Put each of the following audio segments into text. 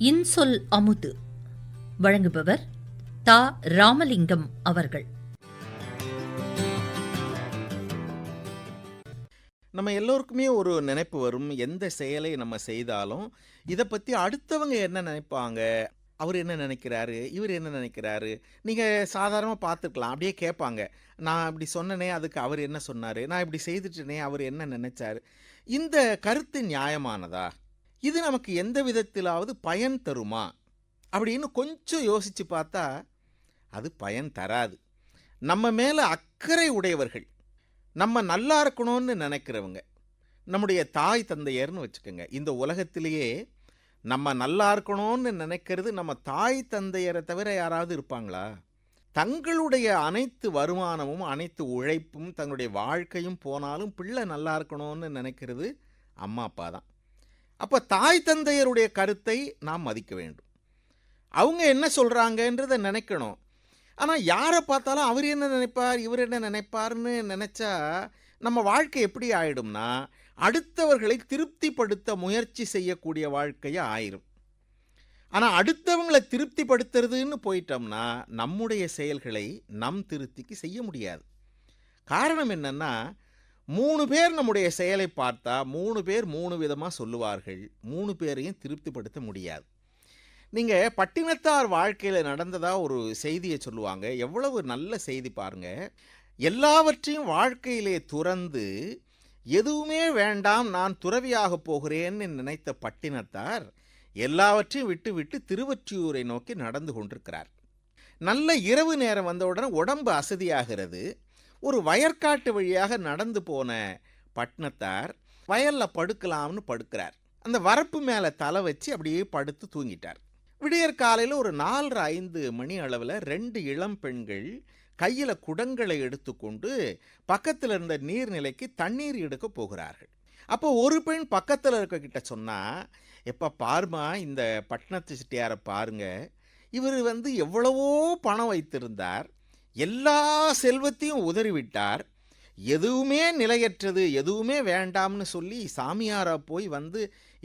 இன்சொல் அமுது வழங்குபவர் தா. ராமலிங்கம் அவர்கள். நம்ம எல்லோருக்குமே ஒரு நினைப்பு வரும். எந்த செயலை நம்ம செய்தாலும் இதை பற்றி அடுத்தவங்க என்ன நினைப்பாங்க, அவர் என்ன நினைக்கிறாரு, இவர் என்ன நினைக்கிறாரு. நீங்கள் சாதாரணமாக பார்த்துக்கலாம், அப்படியே கேட்பாங்க. நான் இப்படி சொன்னனே, அதுக்கு அவர் என்ன சொன்னார், நான் இப்படி செய்துட்டேனே, அவர் என்ன நினைச்சார். இந்த கருத்து நியாயமானதா? இது நமக்கு எந்த விதத்திலாவது பயன் தருமா அப்படின்னு கொஞ்சம் யோசித்து பார்த்தா அது பயன் தராது. நம்ம மேலே அக்கறை உடையவர்கள், நம்ம நல்லா இருக்கணும்னு நினைக்கிறவங்க, நம்முடைய தாய் தந்தையர்னு வச்சுக்கோங்க. இந்த உலகத்திலேயே நம்ம நல்லா இருக்கணும்னு நினைக்கிறது நம்ம தாய் தந்தையரை தவிர யாராவது இருப்பாங்களா? தங்களுடைய அனைத்து வருமானமும் அனைத்து உழைப்பும் தங்களுடைய வாழ்க்கையும் போனாலும் பிள்ளை நல்லா இருக்கணும்னு நினைக்கிறது அம்மா அப்பா தான். அப்போ தாய் தந்தையருடைய கருத்தை நாம் மதிக்க வேண்டும். அவங்க என்ன சொல்கிறாங்கன்றதை நினைக்கணும். ஆனால் யாரை பார்த்தாலும் அவர் என்ன நினைப்பார், இவர் என்ன நினைப்பார்னு நினச்சா நம்ம வாழ்க்கை எப்படி ஆயிடும்னா, அடுத்தவர்களை திருப்திப்படுத்த முயற்சி செய்யக்கூடிய வாழ்க்கையை ஆயிரும். ஆனால் அடுத்தவங்களை திருப்திப்படுத்துறதுன்னு போயிட்டோம்னா நம்முடைய செயல்களை நம் திருப்திக்கு செய்ய முடியாது. காரணம் என்னன்னா, 3 பேர் நம்முடைய செயலை பார்த்தா 3 பேர் 3 விதமாக சொல்லுவார்கள். 3 பேரையும் திருப்திப்படுத்த முடியாது. நீங்கள் பட்டினத்தார் வாழ்க்கையில் நடந்ததாக ஒரு செய்தியை சொல்லுவாங்க. எவ்வளவு நல்ல செய்தி பாருங்கள். எல்லாவற்றையும் வாழ்க்கையிலே துறந்து எதுவுமே வேண்டாம், நான் துறவியாக போகிறேன்னு நினைத்த பட்டினத்தார் எல்லாவற்றையும் விட்டு விட்டு திருவொற்றியூரை நோக்கி நடந்து கொண்டிருக்கிறார். நல்ல இரவு நேரம் வந்தவுடனே உடம்பு அசதியாகிறது. ஒரு வயற்காட்டு வழியாக நடந்து போன பட்டினத்தார் வயலில் படுக்கலாம்னு படுக்கிறார். அந்த வரப்பு மேலே தலை வச்சு அப்படியே படுத்து தூங்கிட்டார். விடியற் காலையில் ஒரு 4:30 மணி அளவில் 2 இளம் பெண்கள் கையில் குடங்களை எடுத்துக்கொண்டு பக்கத்தில் இருந்த நீர்நிலைக்கு தண்ணீர் எடுக்க போகிறார்கள். அப்போ ஒரு பெண் பக்கத்தில் இருக்கிட்ட சொன்னால், எப்போ பாருமா இந்த பட்டினத்து செட்டியாரை பாருங்க, இவர் எவ்வளவோ பணம் வைத்திருந்தார், எல்லா செல்வத்தையும் உதறிவிட்டார், எதுவுமே நிலையற்றது, எதுவுமே வேண்டாம்னு சொல்லி சாமியாரா போய்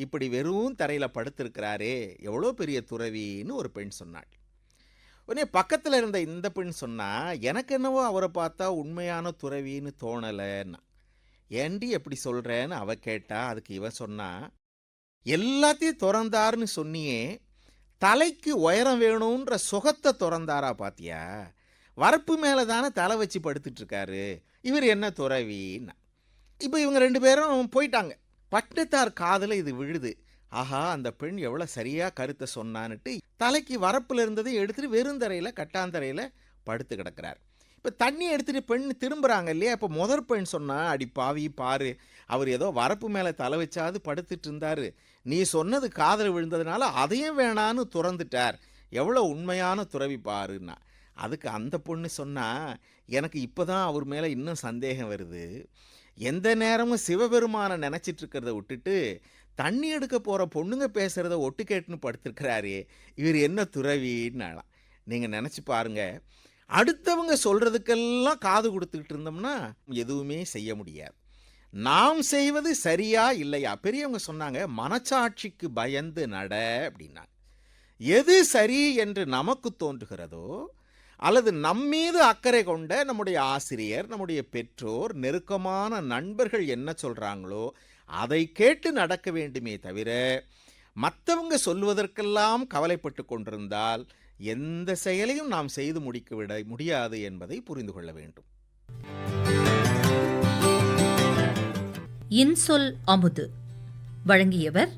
இப்படி வெறும் தரையில் படுத்திருக்கிறாரே, எவ்வளோ பெரிய துறவின்னு ஒரு பெண் சொன்னாள். உடனே பக்கத்தில் இருந்த இந்த பெண் சொன்னா, எனக்கு என்னவோ அவரை பார்த்தா உண்மையான துறவின்னு தோணலைன்னா. ஏண்டி எப்படி சொல்கிறேன்னு அவ கேட்டா. அதுக்கு இவ சொன்னா, எல்லாத்தையும் திறந்தாருன்னு சொன்னியே, தலைக்கு உயரம் வேணுன்ற சுகத்தை திறந்தாரா பாத்தியா? வரப்பு மேலே தானே தலை வச்சு படுத்துட்ருக்காரு, இவர் என்ன துறவின்னா. இப்போ இவங்க 2 பேரும் போயிட்டாங்க. பட்டினத்தார் காதில் இது விழுது. ஆஹா, அந்த பெண் எவ்வளோ சரியாக கருத்தை சொன்னான்னுட்டு தலைக்கு வரப்பில் இருந்ததை எடுத்துகிட்டு வெறுந்தரையில் கட்டாந்தரையில் படுத்து கிடக்கிறார். இப்போ தண்ணி எடுத்துகிட்டு பெண் திரும்புகிறாங்க இல்லையா? இப்போ முதற் பெண் சொன்னால், அடி பாவி பாரு, அவர் ஏதோ வரப்பு மேலே தலை வச்சாது படுத்துட்டு இருந்தார், நீ சொன்னது காதில் விழுந்ததுனால அதையும் வேணான்னு துறந்துட்டார், எவ்வளோ உண்மையான துறவி பாருன்னா. அதுக்கு அந்த பொண்ணு சொன்னால், எனக்கு இப்போ தான் அவர் மேலே இன்னும் சந்தேகம் வருது. எந்த நேரமும் சிவபெருமானை நினச்சிட்ருக்கிறத விட்டுட்டு தண்ணி எடுக்க போகிற பொண்ணுங்க பேசுகிறத ஒட்டு கேட்டுன்னு படுத்துருக்கிறாரே, இவர் என்ன துறவின்னாலாம். நீங்கள் நினச்சி பாருங்கள், அடுத்தவங்க சொல்கிறதுக்கெல்லாம் காது கொடுத்துக்கிட்டு இருந்தோம்னா எதுவுமே செய்ய முடியாது. நாம் செய்வது சரியா இல்லையா? பெரியவங்க சொன்னாங்க, மனச்சாட்சிக்கு பயந்து நட அப்படின்னாங்க. எது சரி என்று நமக்கு தோன்றுகிறதோ, அல்லது நம்மீது அக்கறை கொண்ட நம்முடைய ஆசிரியர், நம்முடைய பெற்றோர், நெருக்கமான நண்பர்கள் என்ன சொல்கிறாங்களோ அதை கேட்டு நடக்க வேண்டுமே தவிர, மற்றவங்க சொல்வதற்கெல்லாம் கவலைப்பட்டு கொண்டிருந்தால் எந்த செயலையும் நாம் செய்து முடிக்க முடியாது என்பதை புரிந்து கொள்ள வேண்டும். இன்சொல் அமுது வழங்கியவர்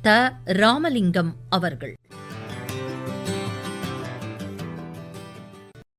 த. ராமலிங்கம் அவர்கள்.